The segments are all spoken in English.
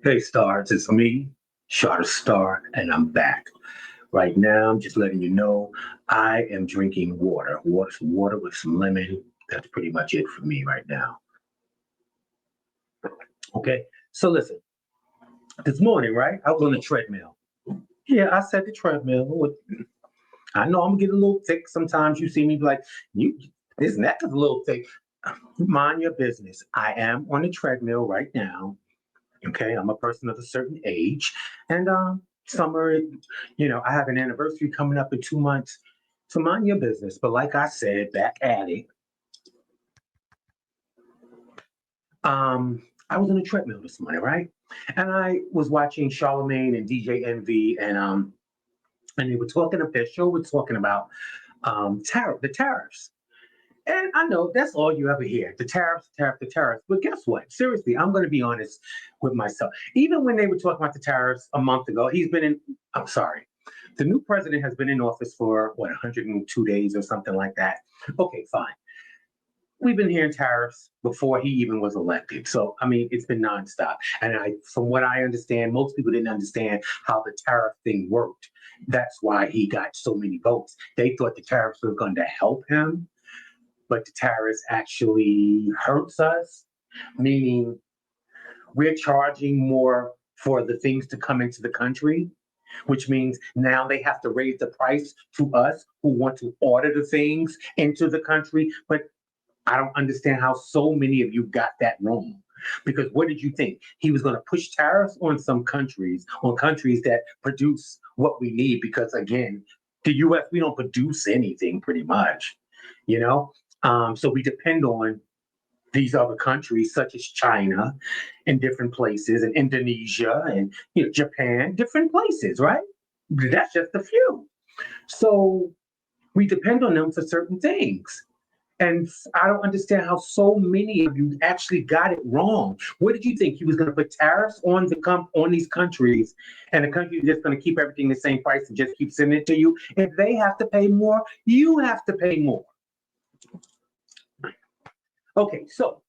Hey, stars, it's me, Charter Star, and I'm back. Right now, I'm just letting you know I am drinking water. Water with some lemon. That's pretty much it for me right now. Okay, so listen, this morning, right, I was on the treadmill. Yeah, I said the treadmill. I know I'm getting a little thick. Sometimes you see me be like, you, this neck is a little thick. Mind your business. I am on the treadmill right now. Okay, I'm a person of a certain age, and summer, I have an anniversary coming up in 2 months. So mind your business. But like I said, back at it, I was on a treadmill this morning, right? And I was watching Charlemagne and DJ Envy, and they were talking. Their show was talking about the tariffs. And I know that's all you ever hear, the tariffs, the tariffs. But guess what? Seriously, I'm going to be honest with myself. Even when they were talking about the tariffs a month ago, I'm sorry, the new president has been in office for, 102 days or something like that. Okay, fine. We've been hearing tariffs before he even was elected. So, I mean, it's been nonstop. And from what I understand, most people didn't understand how the tariff thing worked. That's why he got so many votes. They thought the tariffs were going to help him, but the tariffs actually hurts us, meaning we're charging more for the things to come into the country, which means now they have to raise the price to us who want to order the things into the country. But I don't understand how so many of you got that wrong. Because what did you think? He was going to push tariffs on on countries that produce what we need. Because again, the US, we don't produce anything pretty much, you know? So we depend on these other countries, such as China and different places, and Indonesia and Japan, different places, right? That's just a few. So we depend on them for certain things. And I don't understand how so many of you actually got it wrong. What did you think? He was going to put tariffs on on these countries, and the country is just going to keep everything the same price and just keep sending it to you. If they have to pay more, you have to pay more. Okay, so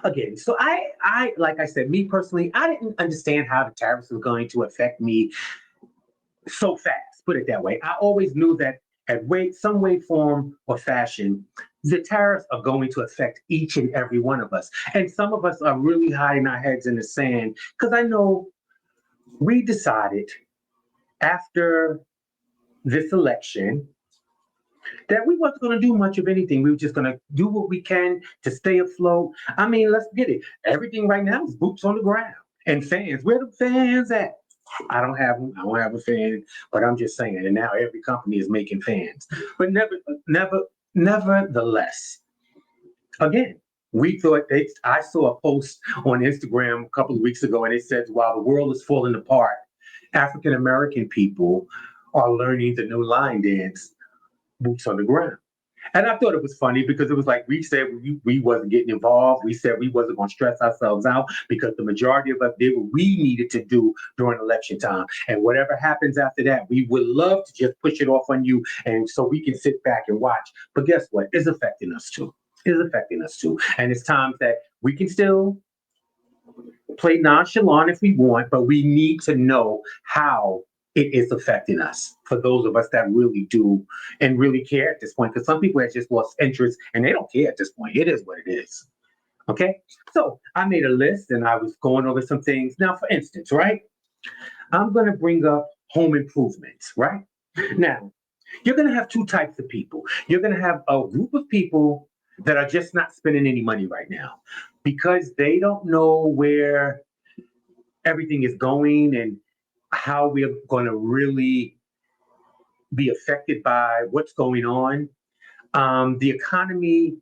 again, so like I said, me personally, I didn't understand how the tariffs were going to affect me so fast. Put it that way. I always knew that some way, form, or fashion, the tariffs are going to affect each and every one of us. And some of us are really hiding our heads in the sand because I know we decided after this election that we wasn't going to do much of anything. We were just going to do what we can to stay afloat. I mean, let's get it. Everything right now is boots on the ground and fans. Where the fans at? I don't have them. I don't have a fan, but I'm just saying. And now every company is making fans. But nevertheless, again, we thought I saw a post on Instagram a couple of weeks ago, and it said, "While the world is falling apart, African American people are learning the new line dance, boots on the ground." And I thought it was funny because it was like we said we wasn't getting involved. We said we wasn't going to stress ourselves out because the majority of us did what we needed to do during election time. And whatever happens after that, we would love to just push it off on you and so we can sit back and watch. But guess what? It's affecting us too. It's affecting us too. And it's times that we can still play nonchalant if we want, but we need to know how it is affecting us for those of us that really do and really care at this point. Because some people have just lost interest and they don't care at this point. It is what it is. Okay. So I made a list and I was going over some things. Now, for instance, right? I'm going to bring up home improvements, right? Now, you're going to have two types of people. You're going to have a group of people that are just not spending any money right now because they don't know where everything is going and how we're going to really be affected by what's going on. The economy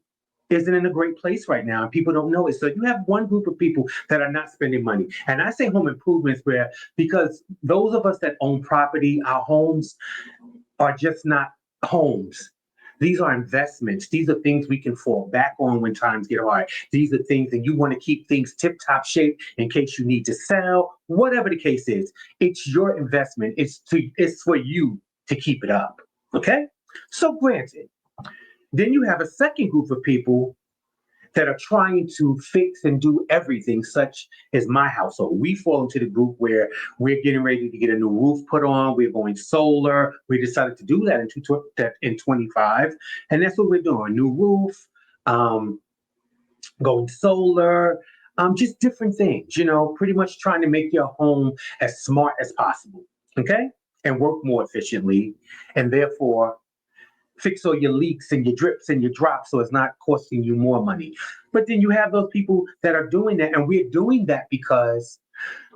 isn't in a great place right now, and people don't know it. So you have one group of people that are not spending money. And I say home improvements where, because those of us that own property, our homes are just not homes. These are investments. These are things we can fall back on when times get hard. These are things, and you want to keep things tip top shape in case you need to sell, whatever the case is. It's your investment. It's for you to keep it up. Okay? So granted, then you have a second group of people that are trying to fix and do everything, such as my household. We fall into the group where we're getting ready to get a new roof put on. We're going solar. We decided to do that in 25, and that's what we're doing. New roof, um, going solar, just different things. Pretty much trying to make your home as smart as possible. Okay, and work more efficiently, and therefore fix all your leaks and your drips and your drops so it's not costing you more money. But then you have those people that are doing that, and we're doing that because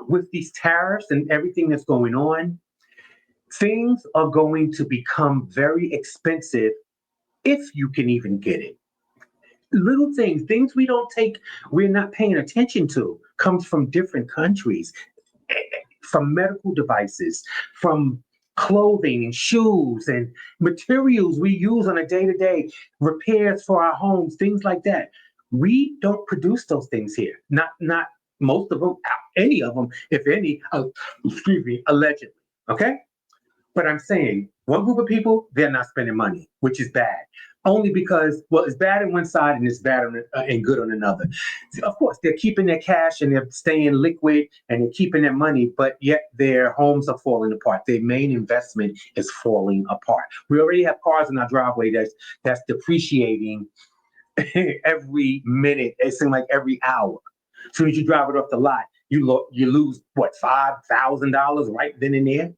with these tariffs and everything that's going on, things are going to become very expensive if you can even get it. Little things we don't take, we're not paying attention to, comes from different countries, from medical devices, from clothing and shoes and materials we use on a day-to-day, repairs for our homes, things like that. We don't produce those things here. Not most of them, any of them, if any, excuse me, allegedly. Okay? But I'm saying one group of people, they're not spending money, which is bad. Only because, well, it's bad on one side and it's bad and good on another. Of course, they're keeping their cash and they're staying liquid and they're keeping their money, but yet their homes are falling apart. Their main investment is falling apart. We already have cars in our driveway that's depreciating every minute. It seems like every hour. As soon as you drive it off the lot, you lose what, $5,000 right then and there.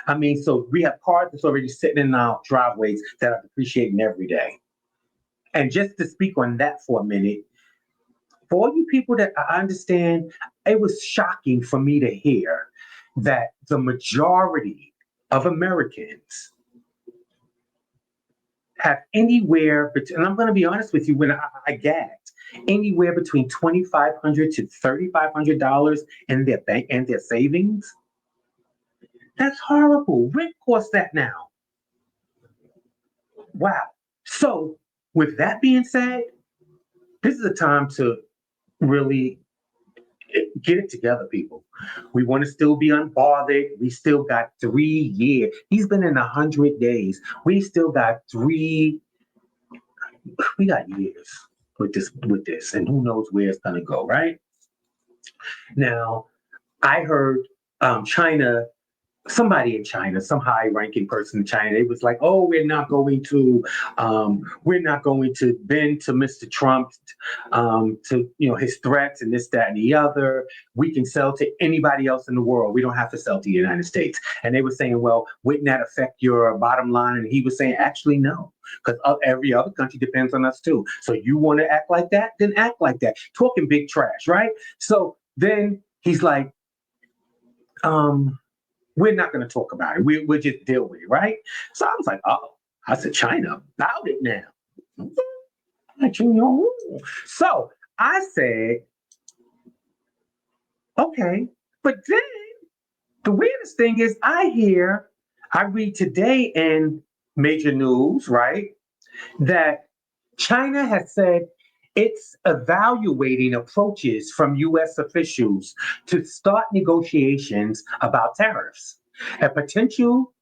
I mean, so we have cars that's already sitting in our driveways that are depreciating every day. And just to speak on that for a minute, for all you people that I understand, it was shocking for me to hear that the majority of Americans have anywhere between, and I'm going to be honest with you, when I gagged, anywhere between $2,500 to $3,500 in their bank and their savings. That's horrible. Rent costs that now. Wow. So, with that being said, this is a time to really get it together, people. We want to still be unbothered. We still got 3 years. He's been in 100 days. We still got we got years with this, and who knows where it's gonna go, right? Now, I heard China, somebody in China, some high-ranking person in China, it was like, "Oh, we're not going to bend to Mr. Trump, to his threats and this, that, and the other. We can sell to anybody else in the world. We don't have to sell to the United States." And they were saying, "Well, wouldn't that affect your bottom line?" And he was saying, "Actually, no, because every other country depends on us too. So you want to act like that? Then act like that." Talking big trash, right? So then he's like, we're not going to talk about it. We'll just deal with it, right? So I was like, oh, I said, China about it now. So I said, okay. But then the weirdest thing is I read today in major news, right, that China has said it's evaluating approaches from US officials to start negotiations about tariffs, a potential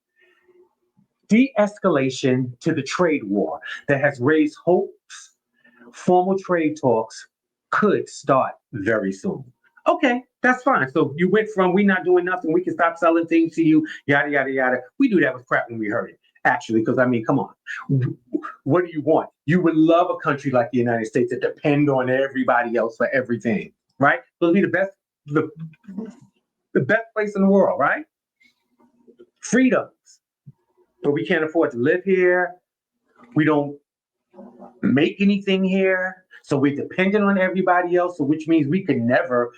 de escalation to the trade war that has raised hopes formal trade talks could start very soon. Okay, that's fine. So you went from we not doing nothing, we can stop selling things to you, yada, yada, yada. We knew that was crap when we heard it, actually, because I mean, come on. What do you want? You would love a country like the United States that depend on everybody else for everything, right? It'll be the best place in the world, right? Freedoms. But we can't afford to live here. We don't make anything here. So we're dependent on everybody else, so which means we can never,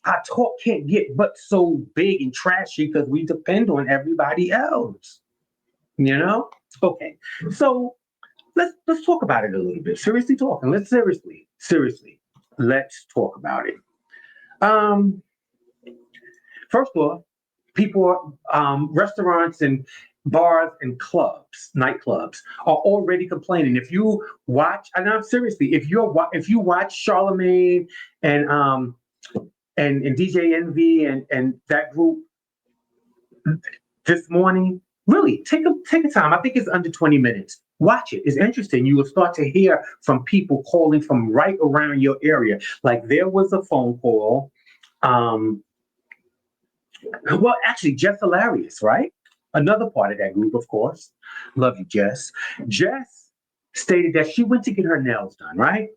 our talk can't get but so big and trashy because we depend on everybody else. You know? Okay. So let's talk about it a little bit. Seriously talking. Seriously, let's talk about it. Um, First of all, people, restaurants and bars and clubs, nightclubs, are already complaining. If you watch, and I'm seriously, if you watch Charlemagne and and DJ Envy and that group this morning, really take a time. I think it's under 20 minutes. Watch it. It's interesting. You will start to hear from people calling from right around your area. Like there was a phone call. Um, well, actually, Jess Hilarious, right? Another part of that group, of course. Love you, Jess. Jess stated that she went to get her nails done, right?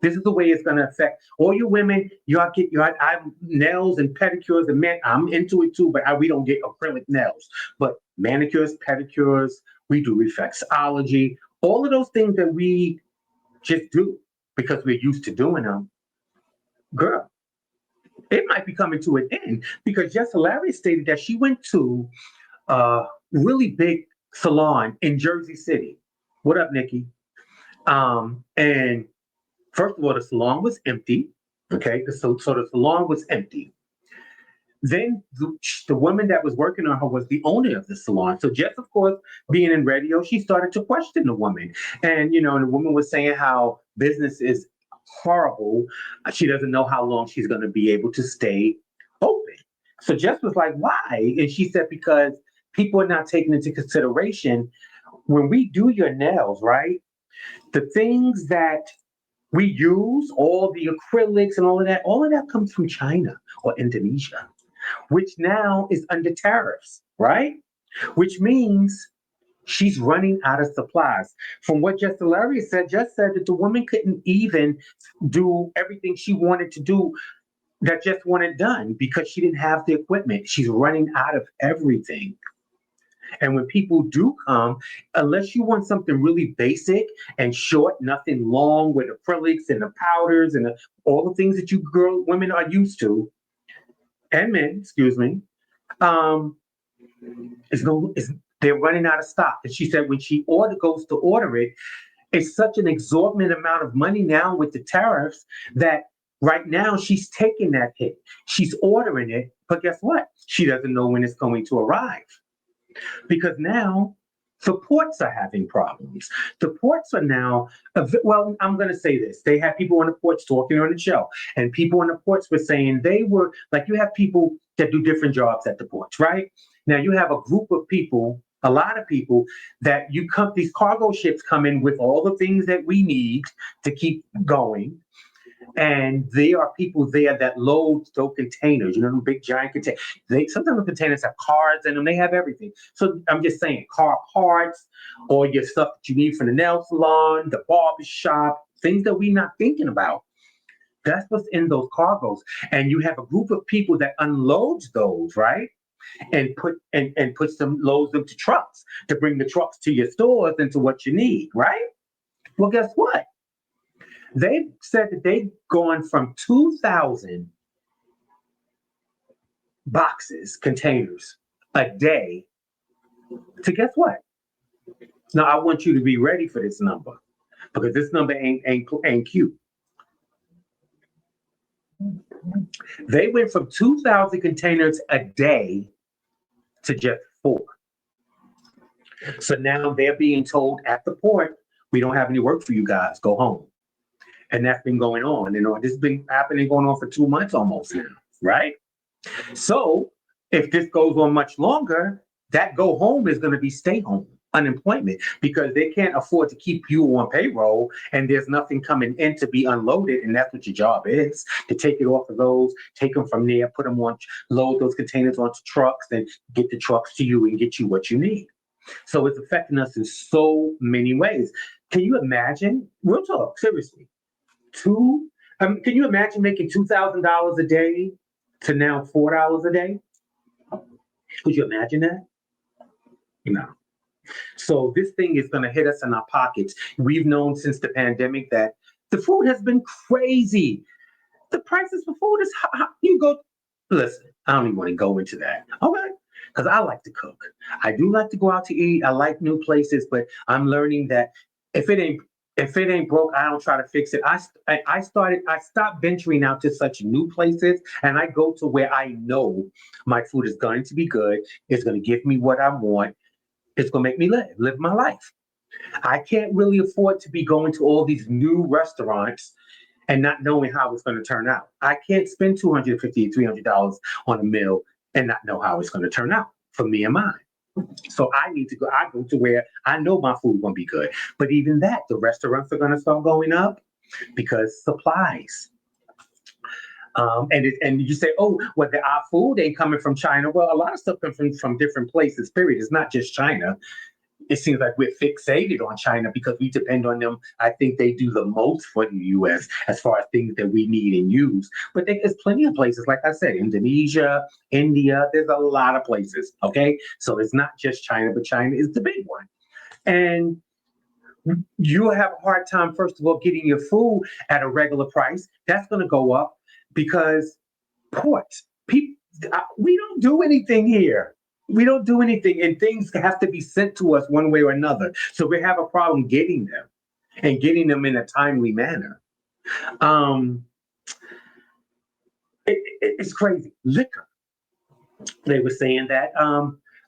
This is the way it's going to affect all you women. Y'all get your I nails and pedicures, and men, I'm into it too, but we don't get acrylic nails. But manicures, pedicures, we do reflexology, all of those things that we just do because we're used to doing them. Girl, it might be coming to an end because Jess Larry stated that she went to a really big salon in Jersey City. What up, Nikki? And first of all, the salon was empty. Okay, so the salon was empty. Then the woman that was working on her was the owner of the salon. So Jess, of course, being in radio, she started to question the woman. And, and the woman was saying how business is horrible. She doesn't know how long she's going to be able to stay open. So Jess was like, why? And she said, because people are not taking into consideration when we do your nails, right? The things that we use, all the acrylics and all of that comes from China or Indonesia, which now is under tariffs, right? Which means she's running out of supplies. From what Jess Hilarious said, Jess said that the woman couldn't even do everything she wanted to do that Jess wanted done because she didn't have the equipment. She's running out of everything. And when people do come, unless you want something really basic and short, nothing long with acrylics and the powders and all the things that you women are used to, and men, excuse me, um, they're running out of stock. And she said when she goes to order it, it's such an exorbitant amount of money now with the tariffs that right now she's taking that hit. She's ordering it, but guess what? She doesn't know when it's going to arrive because now the ports are having problems. The ports are now, well, I'm going to say this. They had people on the ports talking on the show, and people on the ports were saying they were like, you have people that do different jobs at the ports, right? Now you have a group of people, a lot of people that these cargo ships come in with all the things that we need to keep going. And there are people there that load those containers, the big giant containers. Sometimes the containers have cards in them, they have everything. So I'm just saying, car parts, or your stuff that you need from the nail salon, the barber shop, things that we're not thinking about. That's what's in those cargoes. And you have a group of people that unloads those, right? And loads them to trucks to bring the trucks to your stores and to what you need, right? Well, guess what? They said that they've gone from 2,000 boxes, containers a day to guess what? Now I want you to be ready for this number because this number ain't cute. They went from 2,000 containers a day to just 4. So now they're being told at the port, we don't have any work for you guys. Go home. And that's been going on. This has been happening, going on for 2 months almost now, right? So if this goes on much longer, that go home is going to be stay home unemployment because they can't afford to keep you on payroll and there's nothing coming in to be unloaded. And that's what your job is, to take it off of those, take them from there, put them on, load those containers onto trucks, then get the trucks to you and get you what you need. So it's affecting us in so many ways. Can you imagine? Real talk, seriously. Can you imagine making $2,000 a day to now $4 a day? Could you imagine that? No. So this thing is going to hit us in our pockets. We've known since the pandemic that the food has been crazy. The prices for food is listen, I don't even want to go into that. Okay. Because I like to cook. I do like to go out to eat. I like new places, but I'm learning that if it ain't broke, I don't try to fix it. I stopped venturing out to such new places, and I go to where I know my food is going to be good. It's going to give me what I want. It's going to make me live my life. I can't really afford to be going to all these new restaurants and not knowing how it's going to turn out. I can't spend $250, $300 on a meal and not know how it's going to turn out for me and mine, So I need to go. I go to where I know my food gonna be good. But even that, the restaurants are gonna start going up because supplies. And you say, oh, well, our food ain't coming from China. Well, a lot of stuff comes from different places. Period. It's not just China. It seems like we're fixated on China because we depend on them. I think they do the most for the U.S. as far as things that we need and use. But there's plenty of places, like I said, Indonesia, India. There's a lot of places. Okay, so it's not just China, but China is the big one. And you have a hard time, first of all, getting your food at a regular price. That's going to go up because ports. People, we don't do anything here. We don't do anything, and things have to be sent to us one way or another. So we have a problem getting them and getting them in a timely manner. Um, it's crazy. Liquor. They were saying that,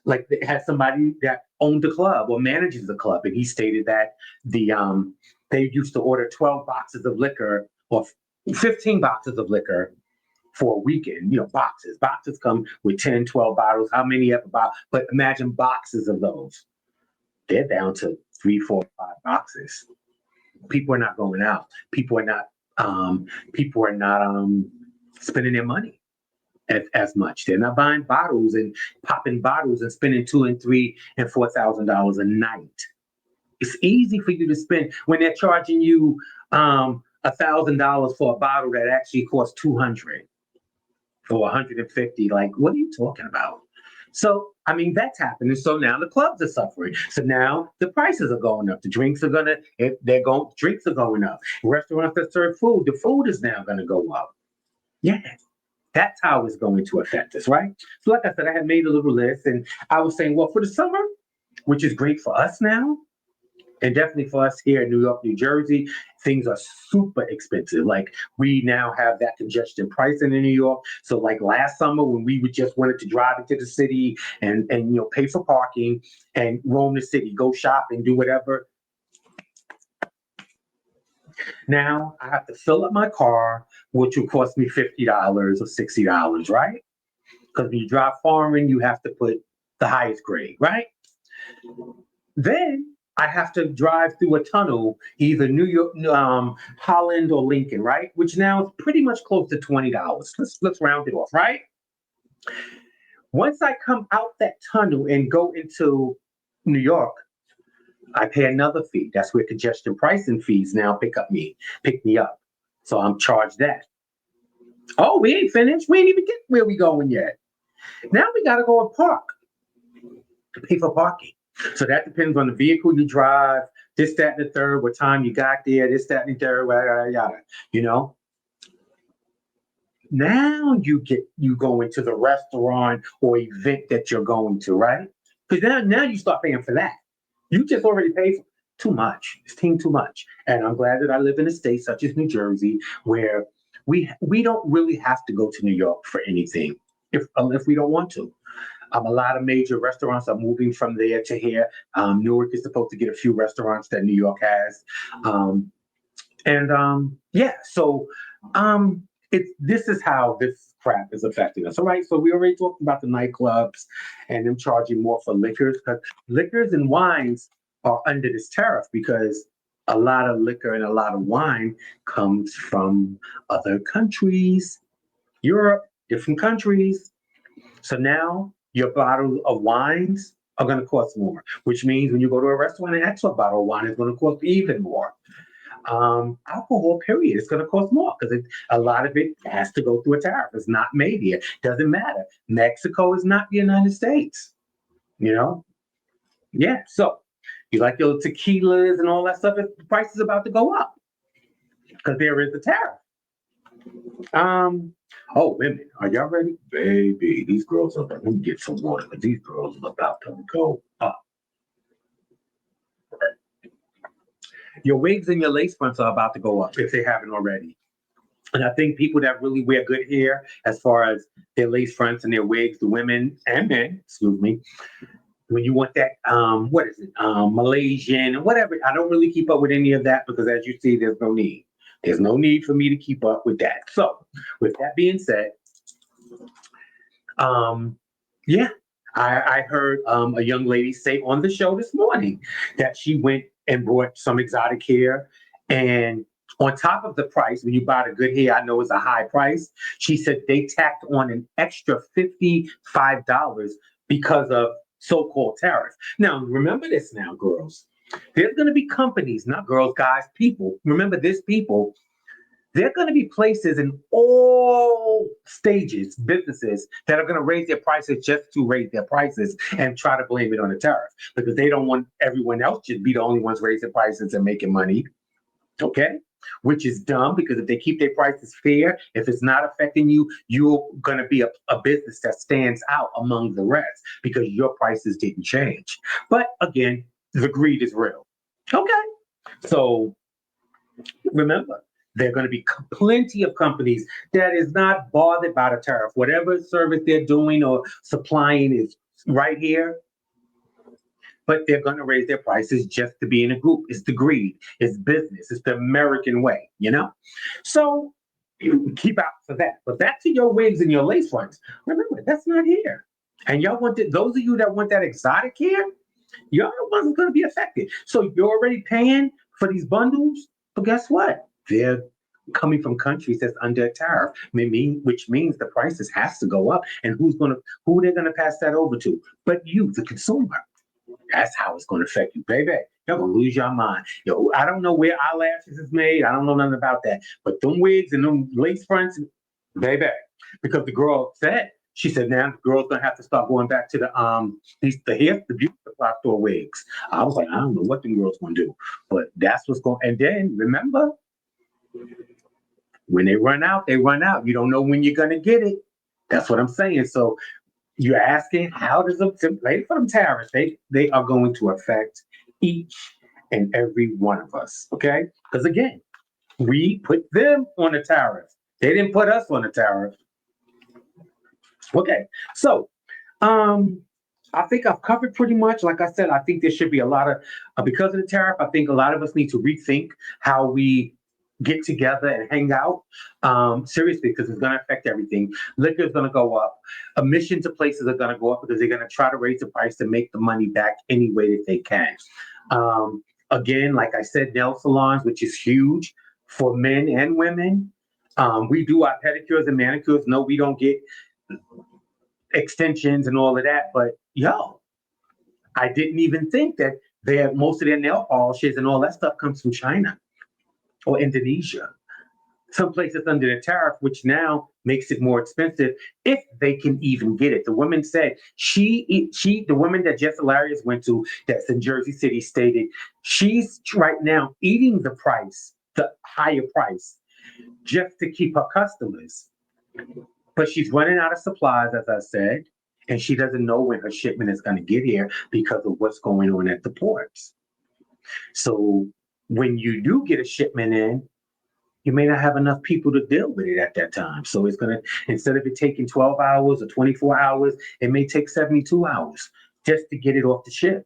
like they had somebody that owned the club or manages the club, and he stated that they used to order 12 boxes of liquor or 15 boxes of liquor for a weekend. Boxes. Boxes come with 10, 12 bottles. How many ever bought? But imagine boxes of those. They're down to 3, 4, 5 boxes. People are not going out. People are not spending their money as much. They're not buying bottles and popping bottles and spending $2 and $3 and $4,000 a night. It's easy for you to spend when they're charging you $1,000 for a bottle that actually costs 200 or 150. Like, what are you talking about? So, I mean, that's happening. So now the clubs are suffering. So now the prices are going up. The drinks are drinks are going up. Restaurants that serve food, the food is now going to go up. Yeah, that's how it's going to affect us, right? So, like I said, I had made a little list, and I was saying, well, for the summer, which is great for us now, and definitely for us here in New York, New Jersey, things are super expensive. Like we now have that congestion pricing in New York. So like last summer when we would just wanted to drive into the city and pay for parking and roam the city, go shop and do whatever. Now I have to fill up my car, which will cost me $50 or $60, right? Because when you drive foreign, you have to put the highest grade, right? Then I have to drive through a tunnel, either New York, Holland, or Lincoln, right? Which now is pretty much close to $20. Let's round it off, right? Once I come out that tunnel and go into New York, I pay another fee. That's where congestion pricing fees now pick me up. So I'm charged that. Oh, we ain't finished. We ain't even get where we going yet. Now we gotta go and park. Pay for parking. So that depends on the vehicle you drive, this, that, and the third, what time you got there, this, that, and the third, yada, yada, you know? Now you go into the restaurant or event that you're going to, right? Because now you start paying for that. You just already paid for too much. It's too much. And I'm glad that I live in a state such as New Jersey where we don't really have to go to New York for anything if we don't want to. A lot of major restaurants are moving from there to here. Newark is supposed to get a few restaurants that New York has. Yeah, so this is how this crap is affecting us. All right, so we already talked about the nightclubs and them charging more for liquors because liquors and wines are under this tariff because a lot of liquor and a lot of wine comes from other countries, Europe, different countries. So now your bottle of wines are going to cost more, which means when you go to a restaurant, an extra bottle of wine is going to cost even more. Alcohol, period, is going to cost more because a lot of it has to go through a tariff. It's not made here. Doesn't matter. Mexico is not the United States. You know? Yeah. So you like your tequilas and all that stuff, the price is about to go up because there is a tariff. Oh, women, are y'all ready? Baby, these girls are about to get some water because these girls are about to go up. Your wigs and your lace fronts are about to go up if they haven't already. And I think people that really wear good hair, as far as their lace fronts and their wigs, the women and men, excuse me, when you want that, what is it, Malaysian, whatever. I don't really keep up with any of that because as you see, there's no need. There's no need for me to keep up with that. So with that being said, yeah, I heard a young lady say on the show this morning that she went and bought some exotic hair, and on top of the price, when you buy the good hair, I know it's a high price. She said they tacked on an extra $55 because of so-called tariffs. Now, remember this now, girls. There's going to be companies, not girls, guys, people. Remember this, people. There are going to be places in all stages, businesses that are going to raise their prices just to raise their prices and try to blame it on the tariff because they don't want everyone else to be the only ones raising prices and making money. Okay? Which is dumb because if they keep their prices fair, if it's not affecting you, you're going to be a business that stands out among the rest because your prices didn't change. But again, the greed is real. Okay. So remember, there are going to be plenty of companies that is not bothered by the tariff. Whatever service they're doing or supplying is right here, but they're going to raise their prices just to be in a group. It's the greed. It's business. It's the American way, you know? So you keep out for that. But back to your wigs and your lace fronts. Remember, that's not here. And y'all want those of you that want that exotic hair, you're the ones going to be affected. So you're already paying for these bundles, but guess what? They're coming from countries that's under a tariff, which means the prices has to go up. And who they're gonna pass that over to? But you, the consumer. That's how it's gonna affect you, baby. You're gonna lose your mind. Yo, I don't know where eyelashes is made. I don't know nothing about that. But them wigs and them lace fronts, baby. Because the girl said, she said, now the girl's gonna have to start going back to the beauty supply store wigs. I was like, I don't know what them girls gonna do, but that's what's going. And then remember, when they run out, they run out. You don't know when you're gonna get it. That's what I'm saying. So you're asking, how does the lay for them tariffs? They are going to affect each and every one of us. Okay, because again, we put them on a tariff. They didn't put us on a tariff. Okay, so I think I've covered pretty much. Like I said, I think there should be a lot of because of the tariff. I think a lot of us need to rethink how we get together and hang out. Seriously, because it's going to affect everything. Liquor is going to go up. Admission to places are going to go up because they're going to try to raise the price to make the money back any way that they can. Again, like I said, nail salons, which is huge for men and women. We do our pedicures and manicures. No, we don't get extensions and all of that. But yo, I didn't even think that most of their nail polishes and all that stuff comes from China or Indonesia. Some places under the tariff, which now makes it more expensive if they can even get it. The woman said the woman that Jess Hilarious went to, that's in Jersey City, stated she's right now eating the higher price, just to keep her customers. But she's running out of supplies, as I said, and she doesn't know when her shipment is going to get here because of what's going on at the ports. So when you do get a shipment in, you may not have enough people to deal with it at that time. So it's going to, instead of it taking 12 hours or 24 hours, it may take 72 hours just to get it off the ship.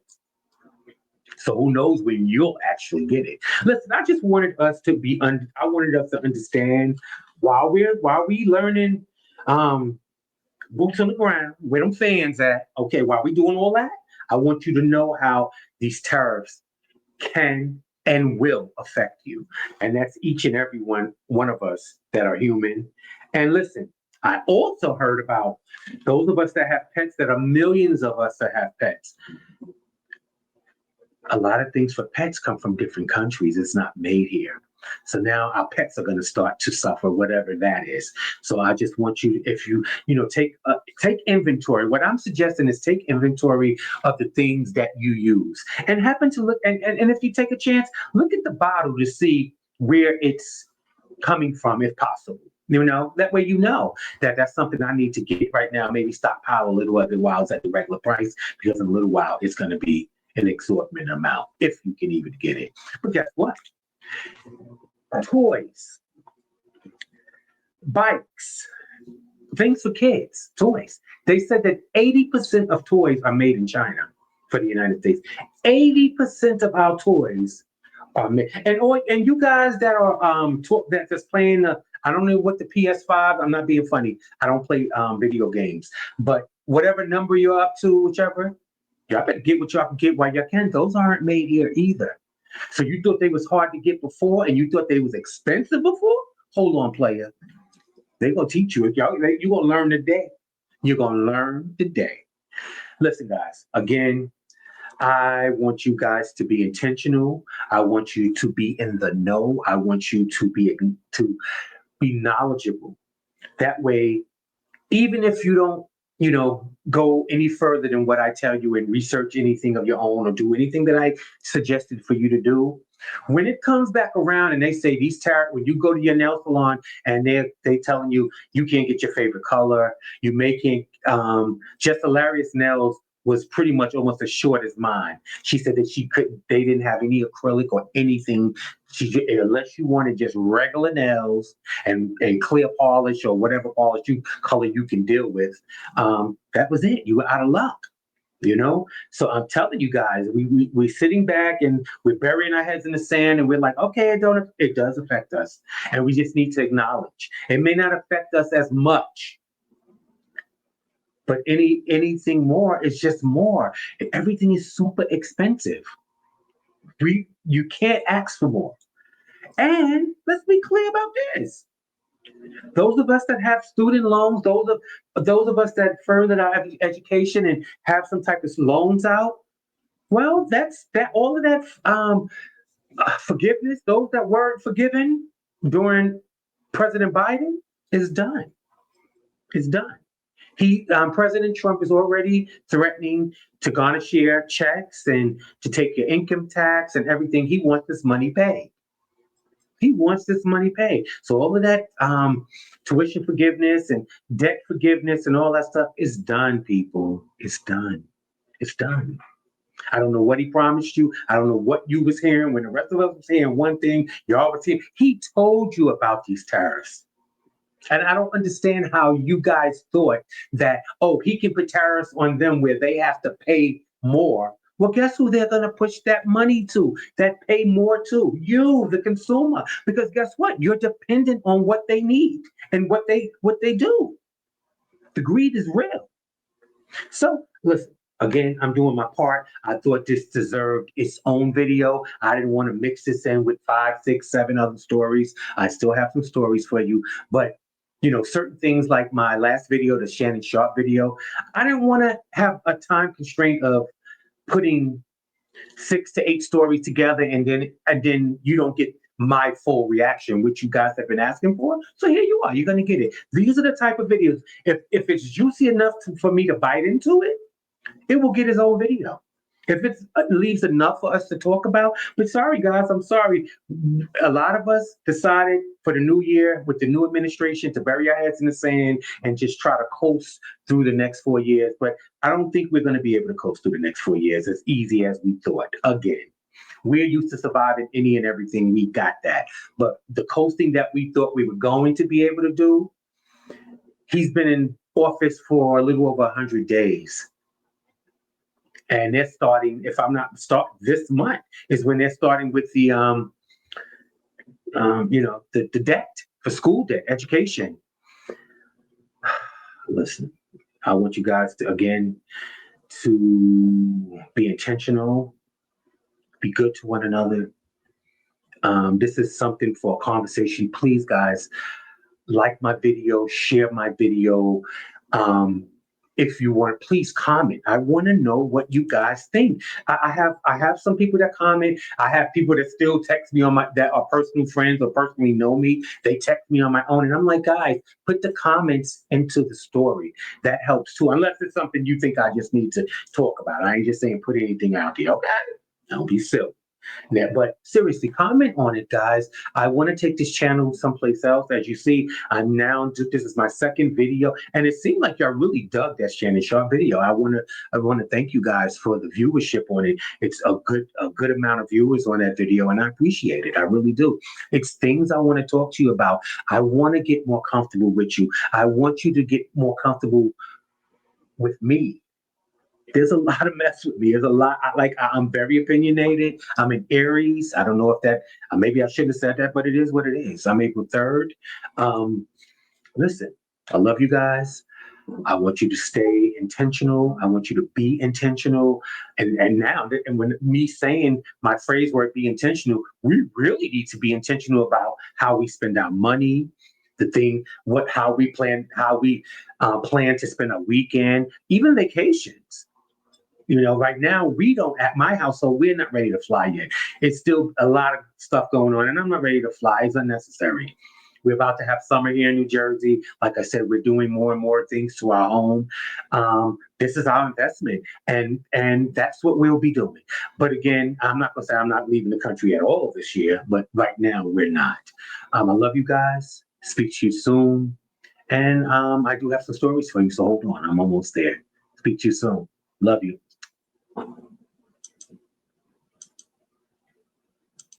So who knows when you'll actually get it. Listen, I just wanted us to I wanted us to understand while we learning boots on the ground, where them fans at, okay, while we doing all that, I want you to know how these tariffs can and will affect you. And that's each and every one of us that are human. And listen, I also heard about those of us that have pets, that are millions of us that have pets. A lot of things for pets come from different countries. It's not made here. So now our pets are going to start to suffer, whatever that is. So I just want you, if you take inventory. What I'm suggesting is take inventory of the things that you use, and happen to look. And if you take a chance, look at the bottle to see where it's coming from, if possible. That way that's something I need to get right now. Maybe stockpile a little of it while it's at the regular price, because in a little while it's going to be an exorbitant amount if you can even get it. But guess what? Toys, bikes, things for kids, toys. They said that 80% of toys are made in China for the United States. 80% of our toys are made. And you guys that are that just playing I don't know what the PS5. I'm not being funny. I don't play video games, but whatever number you're up to, whichever, y'all better get what y'all can get while y'all can. Those aren't made here either. So you thought they was hard to get before, and you thought they was expensive before? Hold on, player. They gonna teach you. You gonna learn today. You're gonna learn today. Listen, guys. Again, I want you guys to be intentional. I want you to be in the know. I want you to be knowledgeable. That way, even if you don't, go any further than what I tell you and research anything of your own or do anything that I suggested for you to do, when it comes back around and they say these tariffs, when you go to your nail salon and they telling you you can't get your favorite color, you making just hilarious nails was pretty much almost as short as mine. She said that they didn't have any acrylic or anything. Unless you wanted just regular nails and clear polish or whatever color you can deal with, that was it. You were out of luck. So I'm telling you guys, we're sitting back and we're burying our heads in the sand and we're like, okay, it does affect us, and we just need to acknowledge it may not affect us as much, but anything more is just more. Everything is super expensive. You can't ask for more. And let's be clear about this. Those of us that have student loans, those of us that furthered our education and have some type of loans out, well, that's that. All of that forgiveness, those that weren't forgiven during President Biden, is done. It's done. President Trump is already threatening to garnish your checks and to take your income tax and everything. He wants this money paid. He wants this money paid. So all of that tuition forgiveness and debt forgiveness and all that stuff is done, people. It's done. It's done. I don't know what he promised you. I don't know what you was hearing when the rest of us was hearing one thing. Y'all was hearing. He told you about these tariffs. And I don't understand how you guys thought that, oh, he can put tariffs on them where they have to pay more. Well, guess who they're going to push that money to, that pay more to? You, the consumer. Because guess what? You're dependent on what they need and what they do. The greed is real. So listen, again, I'm doing my part. I thought this deserved its own video. I didn't want to mix this in with 5, 6, 7 other stories. I still have some stories for you, but certain things like my last video, the Shannon Sharp video, I didn't want to have a time constraint of putting 6 to 8 stories together and then you don't get my full reaction, which you guys have been asking for. So here you are. You're going to get it. These are the type of videos. If it's juicy enough for me to bite into it, it will get its own video. If it leaves enough for us to talk about, but sorry guys, I'm sorry. A lot of us decided for the new year with the new administration to bury our heads in the sand and just try to coast through the next 4 years. But I don't think we're going to be able to coast through the next 4 years as easy as we thought. Again, we're used to surviving any and everything. We got that. But the coasting that we thought we were going to be able to do, he's been in office for a little over 100 days. And they're starting, if I'm not this month is when they're starting with the the debt for school debt, education. Listen, I want you guys to be intentional, be good to one another. This is something for a conversation. Please, guys, like my video, share my video. If you want, please comment. I want to know what you guys think. I have some people that comment. I have people that still text me that are personal friends or personally know me. They text me on my own, and I'm like, guys, put the comments into the story. That helps too. Unless it's something you think I just need to talk about. I ain't just saying put anything out there. Okay, don't be silly. Yeah, but seriously, comment on it, guys. I want to take this channel someplace else. As you see, this is my second video, and it seemed like y'all really dug that Shannon Sharp video. I want to thank you guys for the viewership on it. It's a good amount of viewers on that video, and I appreciate it. I really do. It's things I want to talk to you about. I want to get more comfortable with you. I want you to get more comfortable with me. There's a lot of mess with me. There's a lot. I'm very opinionated. I'm an Aries. I don't know if that. Maybe I shouldn't have said that, but it is what it is. I'm April 3rd. Listen, I love you guys. I want you to stay intentional. I want you to be intentional. And now, and when me saying my phrase word be intentional, we really need to be intentional about how we spend our money, the thing, how we plan to spend a weekend, even vacations. Right now we don't at my household, we're not ready to fly yet. It's still a lot of stuff going on, and I'm not ready to fly. It's unnecessary. We're about to have summer here in New Jersey. Like I said, we're doing more and more things to our home. This is our investment, and that's what we'll be doing. But again, I'm not gonna say I'm not leaving the country at all this year, but right now we're not. I love you guys. Speak to you soon. And I do have some stories for you, so hold on. I'm almost there. Speak to you soon. Love you.